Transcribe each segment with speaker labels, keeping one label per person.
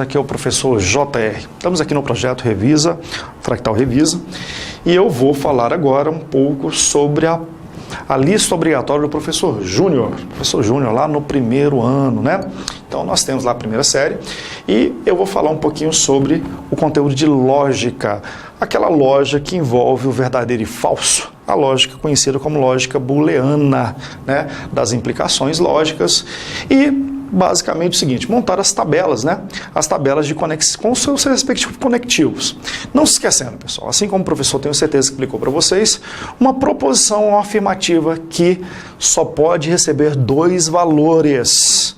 Speaker 1: Aqui é o professor JR. Estamos aqui no projeto Revisa, Fractal Revisa, e eu vou falar agora um pouco sobre a lista obrigatória do professor Júnior. Professor Júnior lá no primeiro ano, né? Então nós temos lá a primeira série e eu vou falar um pouquinho sobre o conteúdo de lógica, aquela lógica que envolve o verdadeiro e falso, a lógica conhecida como lógica booleana, né? Das implicações lógicas e basicamente o seguinte, montar as tabelas, né? As tabelas de conexão com os seus respectivos conectivos. Não se esquecendo, pessoal, assim como o professor tenho certeza que explicou para vocês, uma proposição ou afirmativa que só pode receber dois valores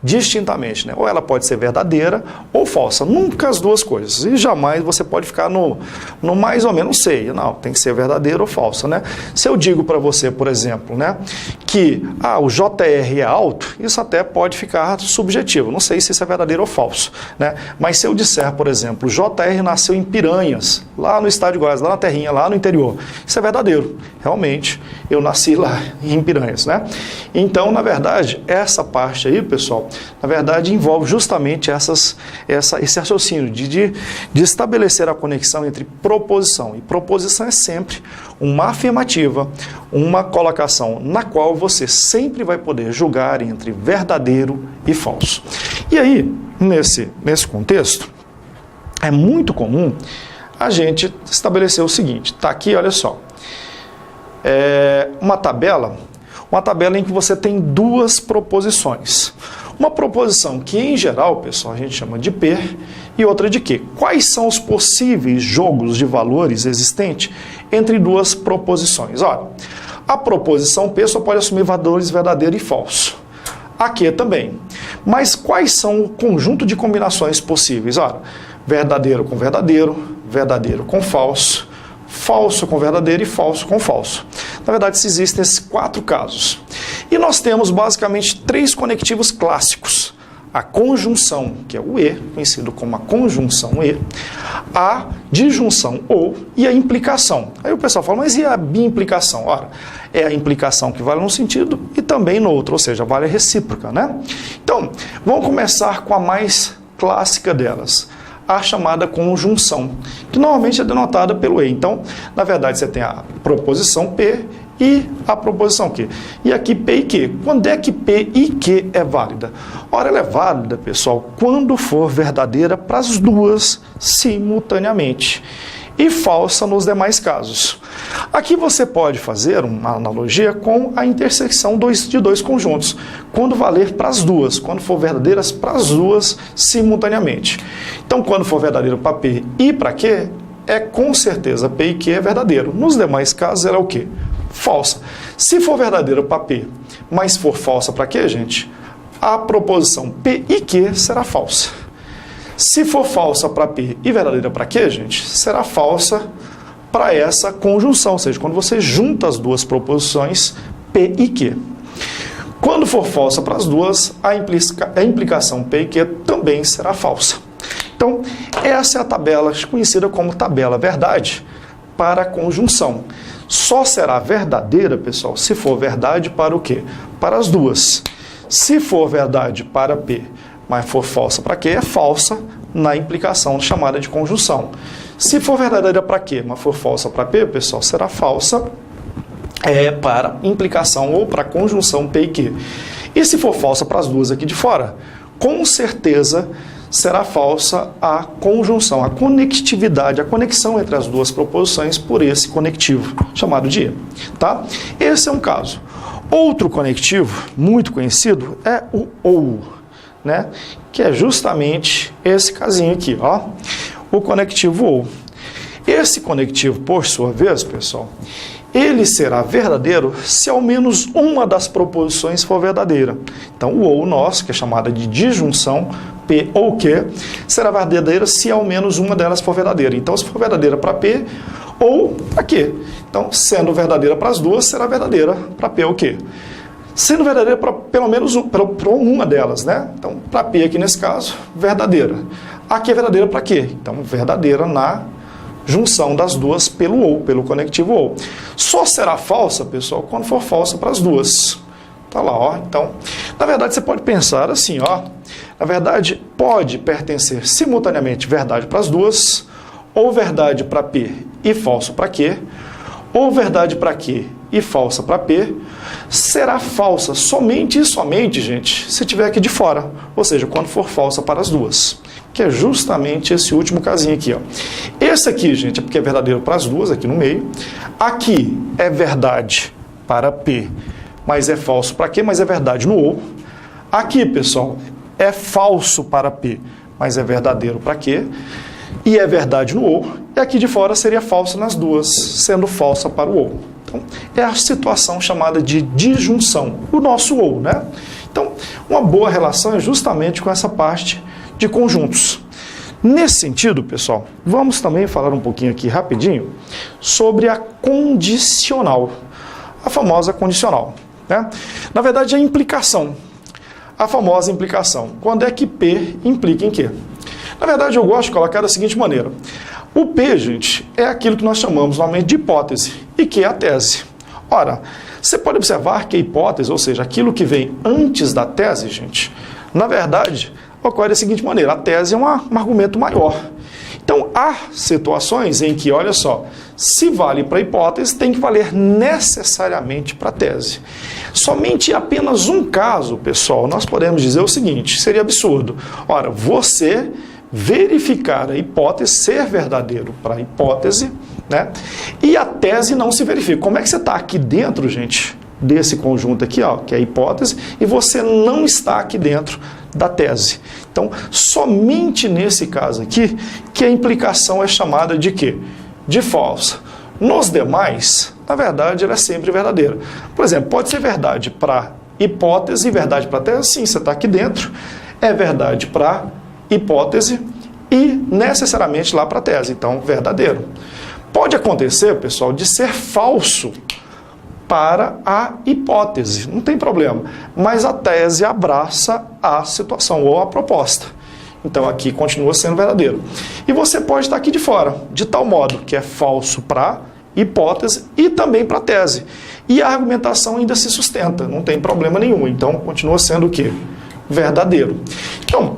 Speaker 1: distintamente, né? Ou ela pode ser verdadeira ou falsa, nunca as duas coisas, e jamais você pode ficar no mais ou menos sei, não, tem que ser verdadeira ou falsa, né? Se eu digo para você, por exemplo, né, que o JR é alto, isso até pode ficar subjetivo, não sei se isso é verdadeiro ou falso, né? Mas se eu disser, por exemplo, o JR nasceu em Piranhas, lá no estado de Goiás, lá na terrinha, lá no interior, isso é verdadeiro, realmente, eu nasci lá em Piranhas, né? Então, na verdade, essa parte aí, pessoal, na verdade, envolve justamente esse raciocínio de estabelecer a conexão entre proposição. E proposição é sempre uma afirmativa, uma colocação na qual você sempre vai poder julgar entre verdadeiro e falso. E aí, nesse contexto, é muito comum a gente estabelecer o seguinte, tá aqui, olha só, uma tabela em que você tem duas proposições. Uma proposição que, em geral, pessoal, a gente chama de P e outra de Q. Quais são os possíveis jogos de valores existentes entre duas proposições? Olha, a proposição P só pode assumir valores verdadeiro e falso. A Q também. Mas quais são o conjunto de combinações possíveis? Olha, verdadeiro com verdadeiro, verdadeiro com falso, falso com verdadeiro e falso com falso. Na verdade, existem esses quatro casos. E nós temos basicamente três conectivos clássicos. A conjunção, que é o E, conhecido como a conjunção E, a disjunção ou e a implicação. Aí o pessoal fala, mas e a biimplicação? Ora, é a implicação que vale num sentido e também no outro, ou seja, vale a recíproca, né? Então, vamos começar com a mais clássica delas, a chamada conjunção, que normalmente é denotada pelo E. Então, na verdade, você tem a proposição P e a proposição Q. E aqui P e Q. Quando é que P e Q é válida? Ora, ela é válida, pessoal, quando for verdadeira para as duas simultaneamente e falsa nos demais casos. Aqui você pode fazer uma analogia com a intersecção de dois conjuntos, quando valer para as duas, quando for verdadeiras para as duas simultaneamente. Então, quando for verdadeiro para P e para Q, é com certeza P e Q é verdadeiro. Nos demais casos, ela é o quê? Falsa. Se for verdadeiro para P, mas for falsa para Q, gente, a proposição P e Q será falsa. Se for falsa para P e verdadeira para Q, gente, será falsa para essa conjunção, ou seja, quando você junta as duas proposições P e Q. Quando for falsa para as duas, a implicação P e Q também será falsa. Então, essa é a tabela conhecida como tabela verdade para a conjunção. Só será verdadeira, pessoal, se for verdade para o quê? Para as duas. Se for verdade para P, mas for falsa para Q, é falsa na implicação chamada de conjunção. Se for verdadeira para Q, mas for falsa para P, pessoal, será falsa para implicação ou para conjunção P e Q. E se for falsa para as duas aqui de fora, com certeza será falsa a conjunção, a conectividade, a conexão entre as duas proposições por esse conectivo, chamado de E. Tá? Esse é um caso. Outro conectivo muito conhecido é o OU, né? Que é justamente esse casinho aqui, ó, o conectivo OU. Esse conectivo, por sua vez, pessoal, ele será verdadeiro se ao menos uma das proposições for verdadeira. Então, o OU nosso, que é chamada de disjunção, P ou Q, será verdadeira se ao menos uma delas for verdadeira. Então, se for verdadeira para P ou para Q. Então, sendo verdadeira para as duas, será verdadeira para P ou Q. Sendo verdadeira para pelo menos uma delas, né? Então, para P aqui nesse caso, verdadeira. Aqui é verdadeira para Q. Então, verdadeira na junção das duas pelo OU, pelo conectivo OU. Só será falsa, pessoal, quando for falsa para as duas. Tá lá, ó. Então, na verdade, você pode pensar assim, ó. Na verdade, pode pertencer simultaneamente verdade para as duas, ou verdade para P e falso para Q, ou verdade para Q e falsa para P, será falsa somente e somente, gente, se tiver aqui de fora, ou seja, quando for falsa para as duas, que é justamente esse último casinho aqui, ó. Esse aqui, gente, é porque é verdadeiro para as duas, aqui no meio. Aqui é verdade para P, mas é falso para Q, mas é verdade no ou. Aqui, pessoal, é falso para P, mas é verdadeiro para Q, e é verdade no ou. E aqui de fora seria falsa nas duas, sendo falsa para o ou. Então, é a situação chamada de disjunção, o nosso ou, né? Então, uma boa relação é justamente com essa parte de conjuntos. Nesse sentido, pessoal, vamos também falar um pouquinho aqui rapidinho sobre a condicional, a famosa condicional, né? Na verdade, é a implicação, a famosa implicação. Quando é que P implica em quê? Na verdade, eu gosto de colocar da seguinte maneira. O P, gente, é aquilo que nós chamamos normalmente de hipótese e que é a tese. Ora, você pode observar que a hipótese, ou seja, aquilo que vem antes da tese, gente, na verdade, ocorre da seguinte maneira. A tese é um argumento maior. Então, há situações em que, olha só, se vale para a hipótese, tem que valer necessariamente para a tese. Somente apenas um caso, pessoal, nós podemos dizer o seguinte, seria absurdo. Ora, você verificar a hipótese ser verdadeiro para a hipótese, né? E a tese não se verifica. Como é que você está aqui dentro, gente, desse conjunto aqui, ó, que é a hipótese, e você não está aqui dentro da tese? Então, somente nesse caso aqui, que a implicação é chamada de quê? De falsa. Nos demais, na verdade, ela é sempre verdadeira. Por exemplo, pode ser verdade para hipótese e verdade para tese. Sim, você está aqui dentro. É verdade para hipótese e necessariamente lá para a tese. Então, verdadeiro. Pode acontecer, pessoal, de ser falso para a hipótese, não tem problema, mas a tese abraça a situação ou a proposta. Então aqui continua sendo verdadeiro. E você pode estar aqui de fora, de tal modo que é falso para hipótese e também para tese. E a argumentação ainda se sustenta, não tem problema nenhum. Então continua sendo o quê? Verdadeiro. Então,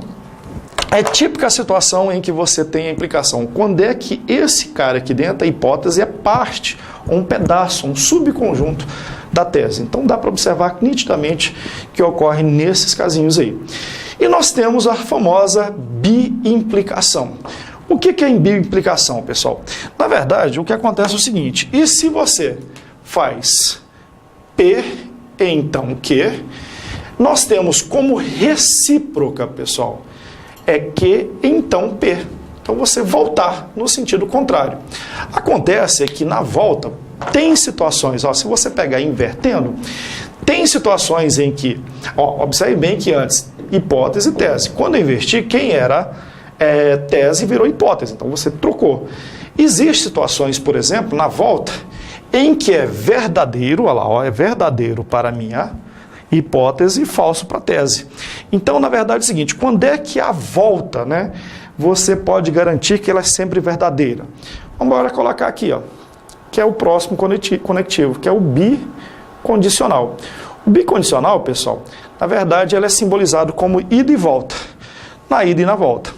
Speaker 1: é típica a situação em que você tem a implicação. Quando é que esse cara aqui dentro, a hipótese, é parte, um pedaço, um subconjunto da tese. Então dá para observar nitidamente que ocorre nesses casinhos aí. E nós temos a famosa biimplicação. O que é biimplicação, pessoal? Na verdade, o que acontece é o seguinte, e se você faz P e então Q, nós temos como recíproca, pessoal, é Q, então P. Então você voltar no sentido contrário. Acontece que na volta tem situações, ó, se você pegar invertendo, tem situações em que, ó, observe bem que antes, hipótese e tese. Quando eu inverti, quem era tese virou hipótese, então você trocou. Existem situações, por exemplo, na volta, em que é verdadeiro, olha lá, ó, é verdadeiro para a minha hipótese e falso para a tese. Então, na verdade, é o seguinte, quando é que a volta, né, você pode garantir que ela é sempre verdadeira? Vamos agora colocar aqui, ó, que é o próximo conectivo, que é o bicondicional. O bicondicional, pessoal, na verdade, ela é simbolizado como ida e volta, na ida e na volta.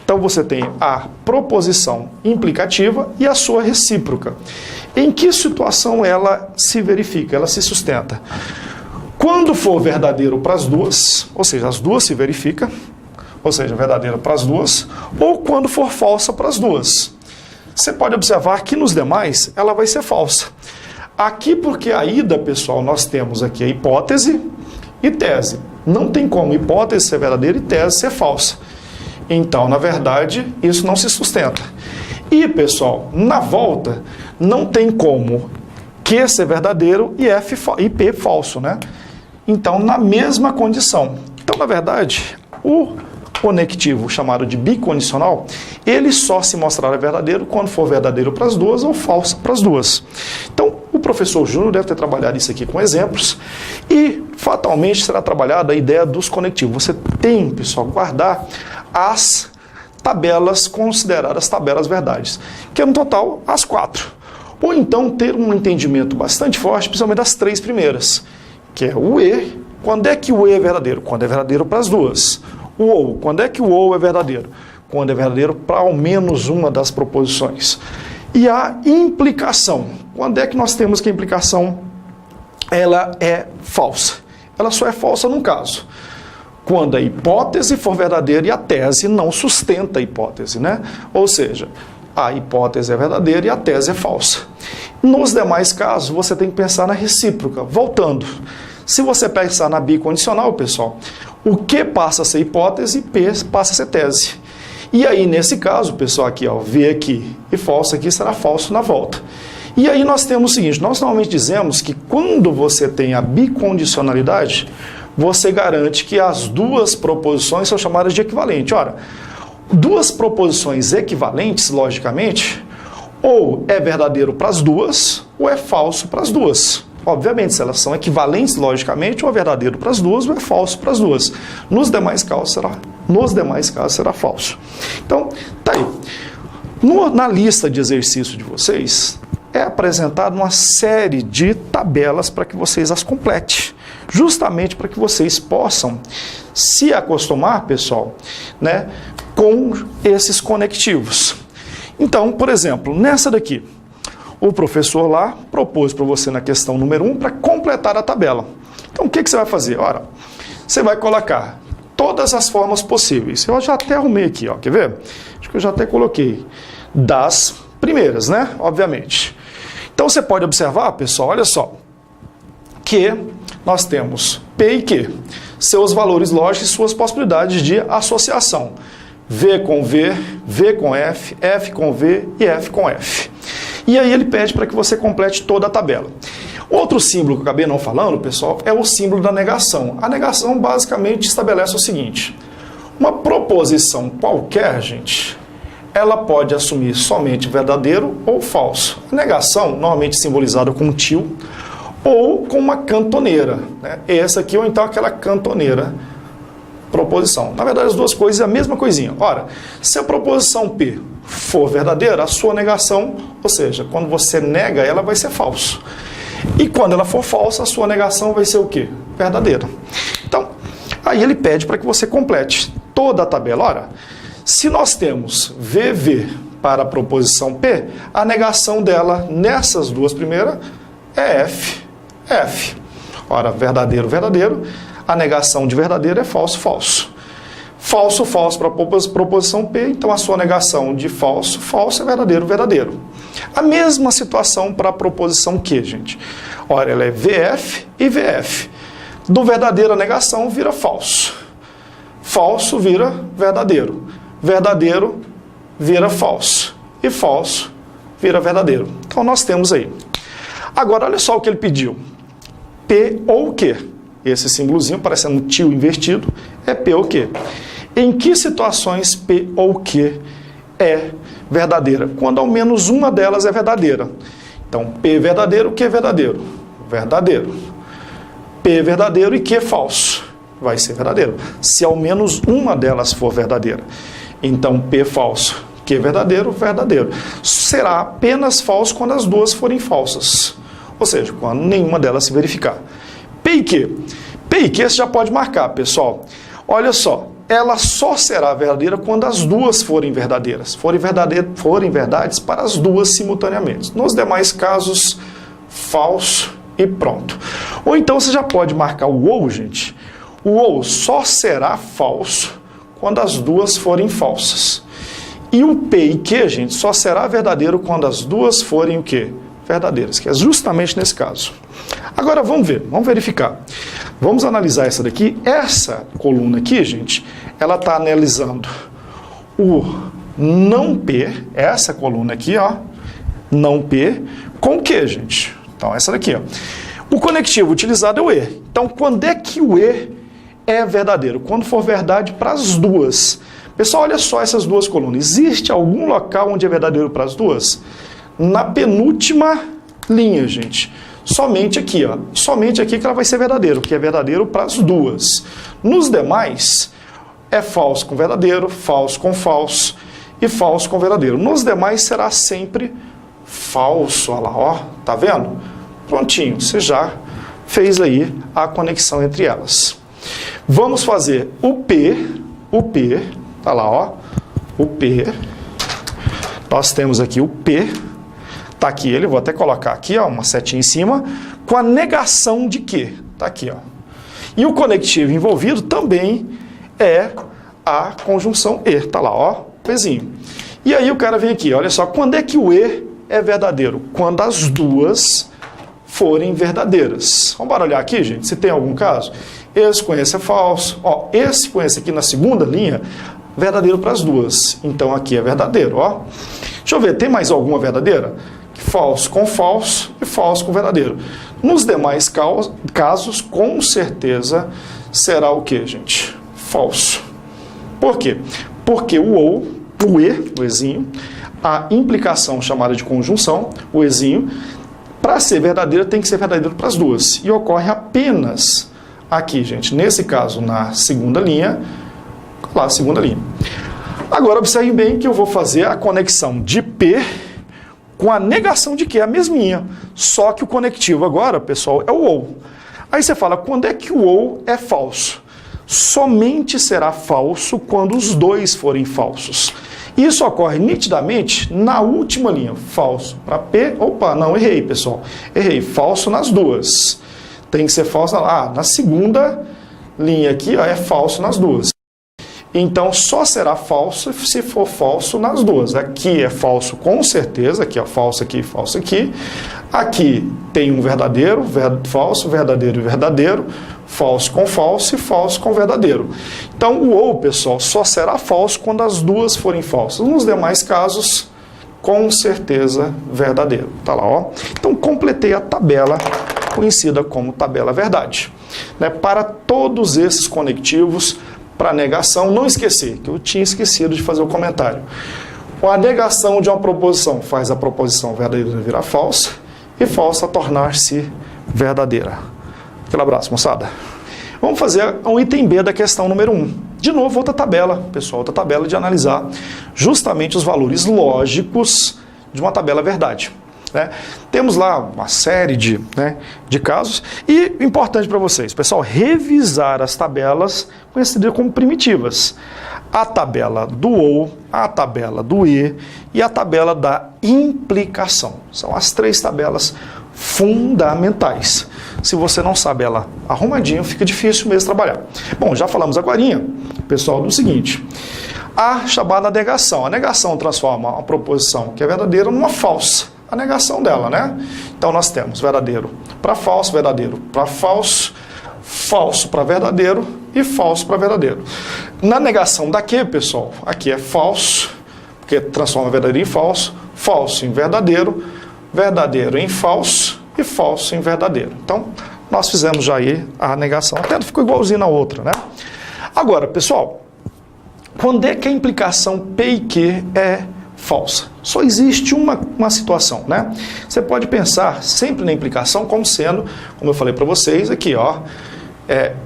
Speaker 1: Então, você tem a proposição implicativa e a sua recíproca. Em que situação ela se verifica, ela se sustenta? Quando for verdadeiro para as duas, ou seja, as duas se verificam, ou seja, verdadeira para as duas, ou quando for falsa para as duas. Você pode observar que nos demais ela vai ser falsa. Aqui, porque a ida, pessoal, nós temos aqui a hipótese e tese. Não tem como hipótese ser verdadeira e tese ser falsa. Então, na verdade, isso não se sustenta. E, pessoal, na volta, não tem como Q ser verdadeiro e P falso, né? Então, na mesma condição. Então, na verdade, o conectivo chamado de bicondicional, ele só se mostrará verdadeiro quando for verdadeiro para as duas ou falso para as duas. Então, o professor Júnior deve ter trabalhado isso aqui com exemplos e, fatalmente, será trabalhada a ideia dos conectivos. Você tem, pessoal, guardar as tabelas consideradas tabelas verdades, que é no total as 4. Ou então ter um entendimento bastante forte, principalmente das 3 primeiras, que é o E. Quando é que o E é verdadeiro? Quando é verdadeiro para as duas. O ou, quando é que o ou é verdadeiro? Quando é verdadeiro para ao menos uma das proposições. E a implicação, quando é que nós temos que a implicação ela é falsa? Ela só é falsa num caso, quando a hipótese for verdadeira e a tese não sustenta a hipótese, né? Ou seja, a hipótese é verdadeira e a tese é falsa. Nos demais casos, você tem que pensar na recíproca. Voltando, se você pensar na bicondicional, pessoal, o que passa a ser hipótese, P passa a ser tese. E aí, nesse caso, pessoal, aqui, ó, V aqui e falso aqui será falso na volta. E aí nós temos o seguinte, nós normalmente dizemos que quando você tem a bicondicionalidade, você garante que as duas proposições são chamadas de equivalente. Ora, duas proposições equivalentes, logicamente, ou é verdadeiro para as duas, ou é falso para as duas. Obviamente, se elas são equivalentes, logicamente, ou é verdadeiro para as duas, ou é falso para as duas. Nos demais casos será falso. Então, tá aí. Na lista de exercício de vocês, é apresentado uma série de tabelas para que vocês as completem. Justamente para que vocês possam se acostumar, pessoal, né, com esses conectivos. Então, por exemplo, nessa daqui, o professor lá propôs para você na questão número 1 para completar a tabela. Então, o que você vai fazer? Ora, você vai colocar todas as formas possíveis. Eu já até arrumei aqui, ó, quer ver? Acho que eu já até coloquei das primeiras, né? Obviamente. Então, você pode observar, pessoal, olha só, que nós temos P e Q, seus valores lógicos e suas possibilidades de associação. V com V, V com F, F com V e F com F. E aí ele pede para que você complete toda a tabela. Outro símbolo que eu acabei não falando, pessoal, é o símbolo da negação. A negação basicamente estabelece o seguinte: uma proposição qualquer, gente, ela pode assumir somente verdadeiro ou falso. A negação, normalmente simbolizada com um tio, ou com uma cantoneira, né? Essa aqui, ou então aquela cantoneira proposição. Na verdade, as duas coisas é a mesma coisinha. Ora, se a proposição P for verdadeira, a sua negação, ou seja, quando você nega, ela vai ser falso. E quando ela for falsa, a sua negação vai ser o quê? Verdadeira. Então, aí ele pede para que você complete toda a tabela. Ora, se nós temos VV para a proposição P, a negação dela nessas duas primeiras é F, F. Ora, verdadeiro, verdadeiro. A negação de verdadeiro é falso, falso. Falso, falso para a proposição P, então a sua negação de falso, falso é verdadeiro, verdadeiro. A mesma situação para a proposição Q, gente. Ora, ela é VF e VF. Do verdadeiro a negação vira falso. Falso vira verdadeiro. Verdadeiro vira falso. E falso vira verdadeiro. Então nós temos aí. Agora, olha só o que ele pediu. P ou Q. Esse símbolozinho, parecendo um tio invertido, é P ou Q. Em que situações P ou Q é verdadeira? Quando ao menos uma delas é verdadeira. Então, P verdadeiro, Q verdadeiro. Verdadeiro. P verdadeiro e Q falso. Vai ser verdadeiro. Se ao menos uma delas for verdadeira. Então, P falso, Q verdadeiro, verdadeiro. Será apenas falso quando as duas forem falsas. Ou seja, quando nenhuma delas se verificar. P e Q. P e Q você já pode marcar, pessoal. Olha só, ela só será verdadeira quando as duas forem verdadeiras. Forem verdades para as duas simultaneamente. Nos demais casos, falso e pronto. Ou então você já pode marcar o ou, gente. O ou só será falso quando as duas forem falsas. E o P e Q, gente, só será verdadeiro quando as duas forem o quê? Verdadeiras, que é justamente nesse caso. Agora vamos ver, vamos verificar. Vamos analisar essa daqui. Essa coluna aqui, gente, ela está analisando o não P, essa coluna aqui, ó, não P, com o que, gente? Então, essa daqui, ó. O conectivo utilizado é o E. Então, quando é que o E é verdadeiro? Quando for verdade para as duas. Pessoal, olha só essas duas colunas. Existe algum local onde é verdadeiro para as duas? Na penúltima linha, gente. Somente aqui, ó. Somente aqui que ela vai ser verdadeiro, que é verdadeiro para as duas. Nos demais, é falso com verdadeiro, falso com falso e falso com verdadeiro. Nos demais será sempre falso. Olha lá, ó. Tá vendo? Prontinho, você já fez aí a conexão entre elas. Vamos fazer o P o P, tá lá, ó, o P, nós temos aqui o P, tá aqui ele, vou até colocar aqui, ó, uma setinha em cima, com a negação de Q, tá aqui, ó. E o conectivo envolvido também é a conjunção E, tá lá, ó, Pzinho. E aí o cara vem aqui, olha só, quando é que o E é verdadeiro? Quando as duas forem verdadeiras. Vamos baralhar aqui, gente, se tem algum caso. Esse com esse é falso, ó, esse com esse aqui na segunda linha, verdadeiro para as duas. Então aqui é verdadeiro, ó. Deixa eu ver, tem mais alguma verdadeira? Falso com falso e falso com verdadeiro. Nos demais casos, com certeza, será o que, gente? Falso. Por quê? Porque o E, o Ezinho, a implicação chamada de conjunção, o Ezinho, para ser verdadeiro, tem que ser verdadeiro para as duas. E ocorre apenas aqui, gente. Nesse caso, na segunda linha, lá, segunda linha. Agora, observem bem que eu vou fazer a conexão de P com a negação de Q, a mesminha. Só que o conectivo agora, pessoal, é o ou. Aí você fala, quando é que o ou é falso? Somente será falso quando os dois forem falsos. Isso ocorre nitidamente na última linha. Falso para P. Opa, não, errei, pessoal. Errei. Falso nas duas. Tem que ser falso na segunda linha aqui, ó, é falso nas duas. Então, só será falso se for falso nas duas. Aqui é falso com certeza, aqui é falso aqui, falso aqui. Aqui tem um verdadeiro, falso, verdadeiro e verdadeiro, falso com falso e falso com verdadeiro. Então, o ou, pessoal, só será falso quando as duas forem falsas. Nos demais casos, com certeza, verdadeiro. Tá lá, ó. Então, completei a tabela conhecida como tabela verdade. Né? Para todos esses conectivos, para negação, não esquecer, que eu tinha esquecido de fazer o comentário. A negação de uma proposição faz a proposição verdadeira virar falsa e falsa tornar-se verdadeira. Aquele abraço, moçada. Vamos fazer um item B da questão número 1. De novo, outra tabela, pessoal, outra tabela de analisar justamente os valores lógicos de uma tabela verdade. Né? Temos lá uma série de casos e importante para vocês, pessoal, revisar as tabelas conhecidas como primitivas. A tabela do ou, a tabela do e e a tabela da implicação. São as três tabelas fundamentais. Se você não sabe ela arrumadinho, fica difícil mesmo trabalhar. Bom, já falamos agorinha, pessoal, do seguinte. A chamada negação. A negação transforma uma proposição que é verdadeira numa falsa. A negação dela, né? Então nós temos verdadeiro para falso, verdadeiro para falso, falso para verdadeiro e falso para verdadeiro. Na negação daqui, pessoal, aqui é falso, porque transforma verdadeiro em falso, falso em verdadeiro, verdadeiro em falso e falso em verdadeiro. Então, nós fizemos já aí a negação, até ficou igualzinho na outra, né? Agora, pessoal, quando é que a implicação P e Q é falsa? Só existe uma situação, né? Você pode pensar sempre na implicação como sendo, como eu falei para vocês aqui, ó,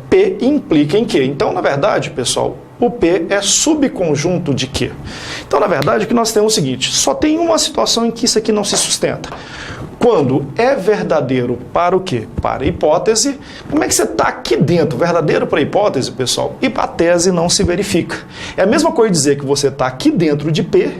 Speaker 1: P implica em Q. Então, na verdade, pessoal, o P é subconjunto de Q. Então, na verdade, o que nós temos é o seguinte, só tem uma situação em que isso aqui não se sustenta. Quando é verdadeiro para o quê? Para a hipótese. Como é que você está aqui dentro? Verdadeiro para a hipótese, pessoal? E para a tese não se verifica. É a mesma coisa dizer que você está aqui dentro de P,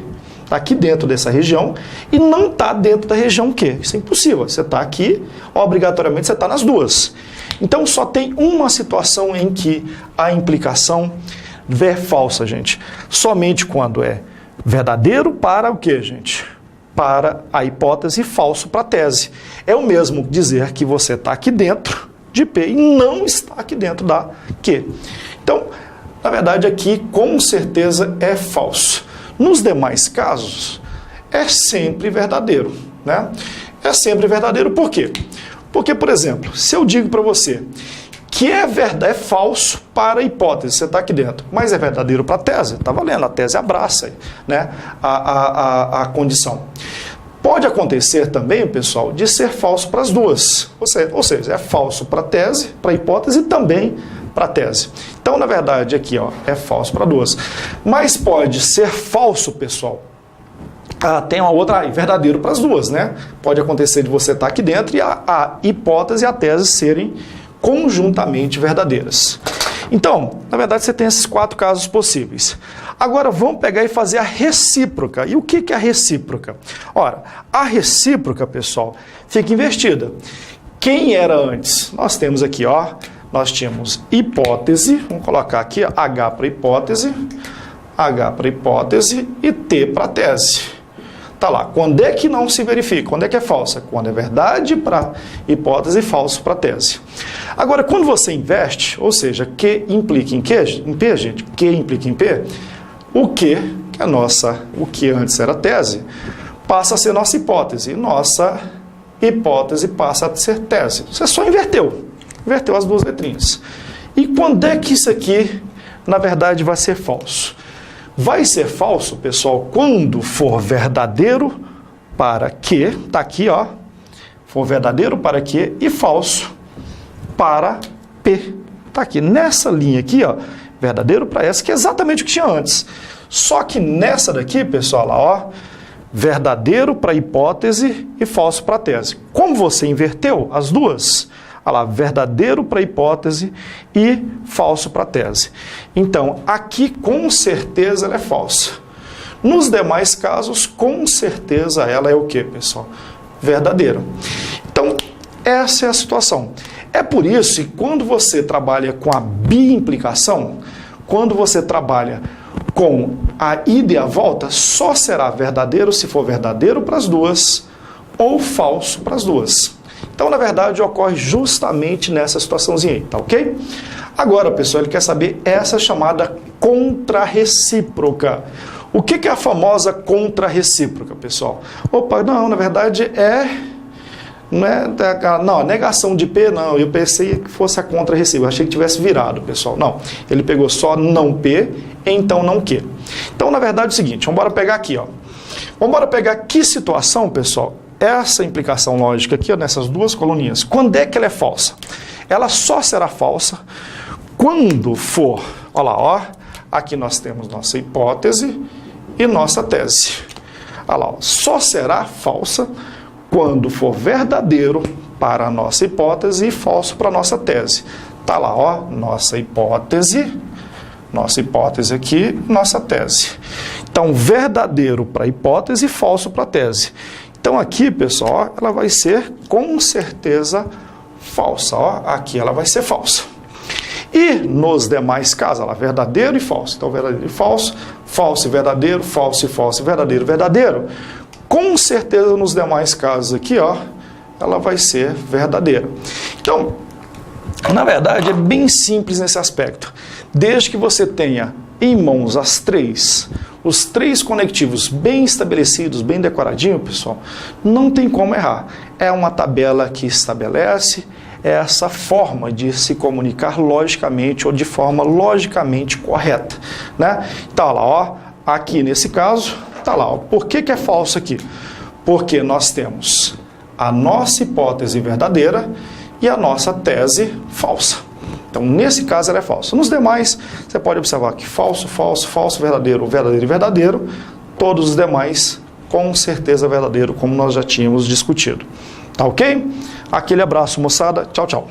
Speaker 1: está aqui dentro dessa região, e não está dentro da região Q. Isso é impossível. Você está aqui, obrigatoriamente você está nas duas. Então só tem uma situação em que a implicação é falsa, gente. Somente quando é verdadeiro para o quê, gente? Para a hipótese e falso para a tese. É o mesmo dizer que você está aqui dentro de P e não está aqui dentro da Q. Então, na verdade, aqui com certeza é falso. Nos demais casos, é sempre verdadeiro, né? É sempre verdadeiro, por quê? Porque, por exemplo, se eu digo para você que é verdade, é falso para a hipótese, você está aqui dentro, mas é verdadeiro para a tese, está valendo, a tese abraça, né, a condição. Pode acontecer também, pessoal, de ser falso para as duas, ou seja, é falso para a tese, para a hipótese e também para a tese. Então, na verdade, aqui ó, é falso para duas. Mas pode ser falso, pessoal. Tem uma outra, verdadeiro para as duas, né? Pode acontecer de você estar aqui dentro e a hipótese e a tese serem conjuntamente verdadeiras. Então, na verdade, você tem esses 4 casos possíveis. Agora, vamos pegar e fazer a recíproca. E o que é a recíproca? Ora, a recíproca, pessoal, fica invertida. Quem era antes? Nós temos aqui, ó, nós tínhamos hipótese, vamos colocar aqui H para hipótese e T para tese. Tá lá, quando é que não se verifica? Quando é que é falsa? Quando é verdade para hipótese e falso para tese. Agora, quando você inverte, ou seja, Q implica em quê? Em P, gente? Q implica em P. O que é o que antes era tese, passa a ser nossa hipótese. Nossa hipótese passa a ser tese. Você só inverteu as 2 letrinhas. E quando é que isso aqui, na verdade, vai ser falso? Vai ser falso, pessoal, quando for verdadeiro para Q, tá aqui, ó, for verdadeiro para Q e falso para P. Tá aqui, nessa linha aqui, ó, verdadeiro para S, que é exatamente o que tinha antes. Só que nessa daqui, pessoal, ó, verdadeiro para hipótese e falso para tese. Como você inverteu as duas, olha lá, verdadeiro para hipótese e falso para tese. Então, aqui com certeza ela é falsa. Nos demais casos, com certeza ela é o quê, pessoal? Verdadeira. Então, essa é a situação. É por isso que quando você trabalha com a biimplicação, quando você trabalha com a ida e a volta, só será verdadeiro se for verdadeiro para as duas ou falso para as duas. Então, na verdade, ocorre justamente nessa situaçãozinha aí, tá ok? Agora, pessoal, ele quer saber essa chamada contrarrecíproca. O que é a famosa contrarrecíproca, pessoal? Opa, não, na verdade não, negação de P, não, eu pensei que fosse a contrarrecíproca, achei que tivesse virado, pessoal. Não, ele pegou só não P, então não Q. Então, na verdade, é o seguinte, vamos embora pegar aqui, ó. Vamos embora pegar que situação, pessoal? Essa implicação lógica aqui, ó, nessas 2 coluninhas, quando é que ela é falsa? Ela só será falsa quando for, olha lá, ó, aqui nós temos nossa hipótese e nossa tese. Olha lá, ó, só será falsa quando for verdadeiro para a nossa hipótese e falso para a nossa tese. Tá lá, ó, nossa hipótese aqui, nossa tese. Então, verdadeiro para a hipótese e falso para a tese. Então, aqui, pessoal, ó, ela vai ser com certeza falsa. Ó, aqui ela vai ser falsa. E nos demais casos, ela verdadeiro e falso. Então, verdadeiro e falso, falso e verdadeiro, falso e falso, verdadeiro e verdadeiro. Com certeza, nos demais casos aqui, ó, ela vai ser verdadeira. Então, na verdade, é bem simples nesse aspecto. Desde que você tenha em mãos os 3 conectivos bem estabelecidos, bem decoradinho, pessoal, não tem como errar. É uma tabela que estabelece essa forma de se comunicar logicamente ou de forma logicamente correta, né? Tá lá, ó, aqui nesse caso, tá lá, ó. Por que é falso aqui? Porque nós temos a nossa hipótese verdadeira e a nossa tese falsa. Então, nesse caso, ela é falsa. Nos demais, você pode observar que falso, falso, falso, verdadeiro, verdadeiro e verdadeiro, todos os demais, com certeza verdadeiro, como nós já tínhamos discutido. Tá ok? Aquele abraço, moçada. Tchau, tchau.